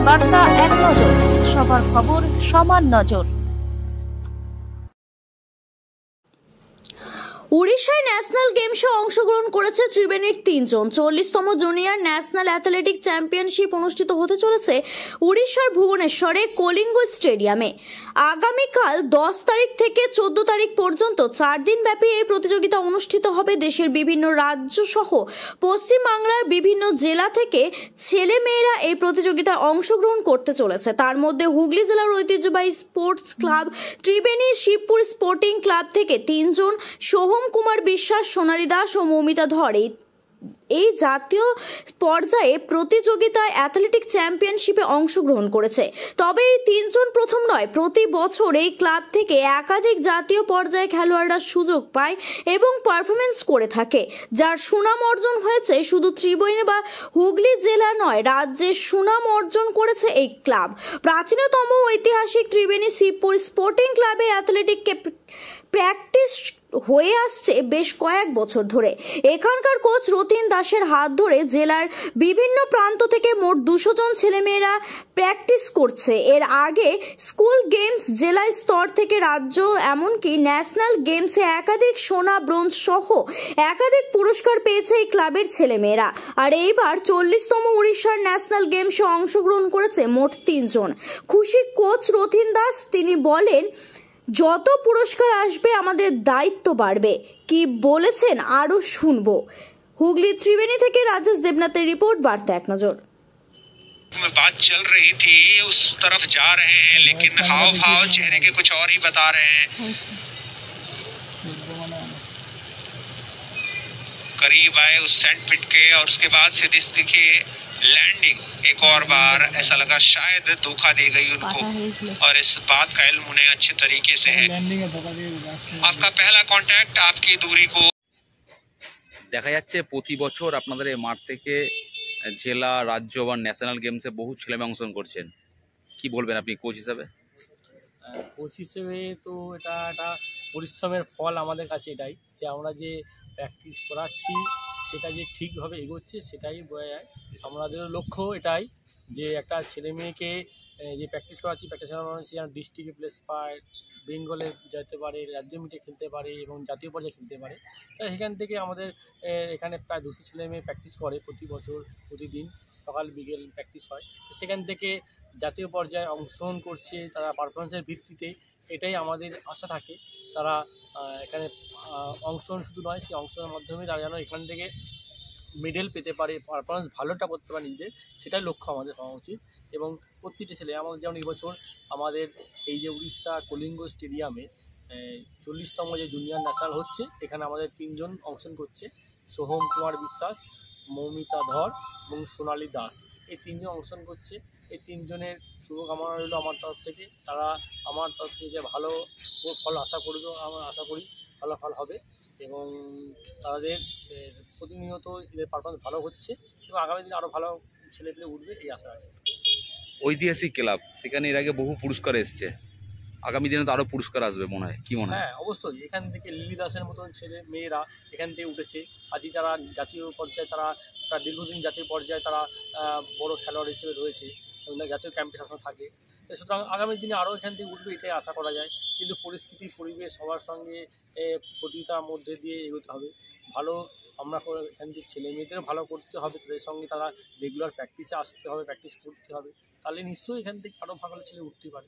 বার্তা এক নজর, সবার খবর সমান নজর। উড়িষ্যায় ন্যাশনাল গেমসে অংশগ্রহণ করেছে ত্রিবেণীর 3 জন। 40তম জুনিয়র ন্যাশনাল অ্যাথলেটিক চ্যাম্পিয়নশিপ অনুষ্ঠিত হতে চলেছে উড়িষ্যার ভুবনেশ্বরে কলিঙ্গ স্টেডিয়ামে। আগামীকাল 10 তারিখ থেকে 14 তারিখ পর্যন্ত 4 দিন ব্যাপী এই প্রতিযোগিতা অনুষ্ঠিত হবে। দেশের বিভিন্ন রাজ্য সহ পশ্চিমবাংলার বিভিন্ন জেলা থেকে ছেলে মেয়েরা এই প্রতিযোগিতায় অংশগ্রহণ করতে চলেছে। তার মধ্যে হুগলি জেলার ঐতিহ্যবাহী sports club Tribeni Shibpur sporting club থেকে 3 জন, সোহম কুমার বিশ্বাস, সোনালী দাস ও মৌমিতা ধর এই জাতীয় পর্যায়ে প্রতিযোগিতায় অ্যাথলেটিক চ্যাম্পিয়নশিপে অংশগ্রহণ করেছে। তবে এই 3 জন প্রথম নয়, প্রতি বছর এই ক্লাব থেকে একাধিক জাতীয় পর্যায়ে খেলোয়াড়রা সুযোগ পায় এবং পারফরমেন্স করে থাকে, যার সুনাম অর্জন হয়েছে। শুধু ত্রিবেণী বা হুগলি জেলা নয়, রাজ্যের সুনাম অর্জন করেছে এই ক্লাব। প্রাচীনতম ঐতিহাসিক ত্রিবেণী শিবপুর স্পোর্টিং ক্লাবের অ্যাথলেটিক প্র্যাকটিস হয়ে আসছে বেশ কয়েক বছর ধরে। এখানকার কোচ রতিন দাসের হাত ধরে জেলার বিভিন্ন প্রান্ত থেকে মোট 200 জন ছেলেমেয়েরা প্র্যাকটিস করছে। এর আগে স্কুল গেমস, জেলা স্তর থেকে রাজ্য, এমনকি ন্যাশনাল গেমসে একাধিক সোনা, ব্রোঞ্জ সহ একাধিক পুরস্কার পেয়েছে এই ক্লাবের ছেলেমেয়েরা। আর এইবার 40তম উড়িষ্যার ন্যাশনাল গেমসে অংশগ্রহণ করেছে মোট 3 জন। খুশি কোচ রতিন দাস, তিনি বলেন, যত পুরস্কার আসবে আমাদের দায়িত্ব বাড়বে। কি বলেছেন আরো শুনবো। হুগলি ত্রিবেণী থেকে রাजेश देवनाथের রিপোর্ट, বার্তা এক নজর। में बात चल रही थी उस तरफ जा रहे हैं, लेकिन हाव भाव चेहरे के कुछ और ही बता रहे हैं। करीब आए उस सेंट पिट के और उसके बाद से दिखी लैंडिंग। एक और बार ऐसा लगा शायद धोखा दे गई उनको, और इस बात का इल्म उन्हें अच्छे तरीके से है। आपका पहला कांटेक्ट आपकी दूरी को দেখা যাচ্ছে প্রতি বছর আপনাদের এই মাঠ থেকে জেলা, রাজ্য বা ন্যাশনাল গেমসে বহু ছেলেমেয়ে অংশগ্রহণ করছেন। কি বলবেন আপনি কোচ হিসাবে? কোচ হিসেবে তো এটা একটা পরিশ্রমের ফল আমাদের কাছে এটাই, যে আমরা যে প্র্যাকটিস করাচ্ছি সেটা যে ঠিকভাবে এগোচ্ছে সেটাই বোঝা যায়। আমাদের লক্ষ্য এটাই যে একটা ছেলে মেয়েকে যে প্র্যাকটিস করাচ্ছি, প্র্যাকটিস করাচ্ছি যেন ডিস্ট্রিক্টে প্লেস পায়, বেঙ্গলে যেতে পারে, রাজ্য মিটে খেলতে পারে এবং জাতীয় পর্যায়ে খেলতে পারে। তাই সেখান থেকে আমাদের এখানে প্রায় 200 ছেলে মেয়ে প্র্যাকটিস করে প্রতি বছর, প্রতিদিন সকাল বিকেল প্র্যাকটিস হয়। সেখান থেকে জাতীয় পর্যায়ে অংশগ্রহণ করছে তারা পারফরমেন্সের ভিত্তিতে। এটাই আমাদের আশা থাকে, তারা এখানে অংশগ্রহণ শুধু নয়, সেই অংশগ্রহণের মাধ্যমে তারা যেন এখান থেকে মেডেল পেতে পারে, পারফরমেন্স ভালোটা করতে পারে নিজেদের, সেটাই লক্ষ্য আমাদের হওয়া উচিত। এবং প্রতিটি ছেলে, আমাদের যেমন এবছর আমাদের এই যে উড়িষ্যা কলিঙ্গ স্টেডিয়ামে 40তম যে জুনিয়র ন্যাশনাল হচ্ছে, এখানে আমাদের 3 জন অংশগ্রহণ করছে, সোহম কুমার বিশ্বাস, মৌমিতা ধর এবং সোনালী দাস। এই 3 জন অংশগ্রহণ করছে। এই 3 জনের শুভকামনা রইল আমার তরফ থেকে। তারা আমার তরফ থেকে যে ভালো ফল আশা করবো, আমরা আশা করি ভালো ফল হবে এবং তাদের প্রতিনিয়ত এদের পারফরমেন্স ভালো হচ্ছে এবং আগামী দিনে আরও ভালো ছেলেপেলে উঠবে, এই আশা আছে। ঐতিহাসিক ক্লাব, সেখানে এর আগে বহু পুরস্কার এসছে, আগামী দিনে তো আরো পুরস্কার আসবে মনে হয়, কি মনে হয়? হ্যাঁ, অবশ্যই। এখান থেকে লিলি দাসের মতন ছেলে মেয়েরা এখান থেকে উঠেছে। আজই যারা জাতীয় পর্যায়ে, তারা দীর্ঘদিন জাতীয় পর্যায়ে তারা বড় খেলোয়াড় হিসেবে রয়েছে এবং জাতীয় ক্যাম্পে সবসময় থাকে। সুতরাং আগামী দিনে আরও এখান থেকে উঠবে, এটাই আশা করা যায়। কিন্তু পরিস্থিতি, পরিবেশ, সবার সঙ্গে প্রতিযোগিতার মধ্যে দিয়ে এগোতে হবে। ভালো আমরা এখান থেকে ছেলে মেয়েদেরও ভালো করতে হবে, তাদের সঙ্গে তারা রেগুলার প্র্যাকটিসে আসতে হবে, প্র্যাকটিস করতে হবে। তাহলে নিশ্চয়ই এখান থেকে আরও ভালো ছেলে উঠতে পারে।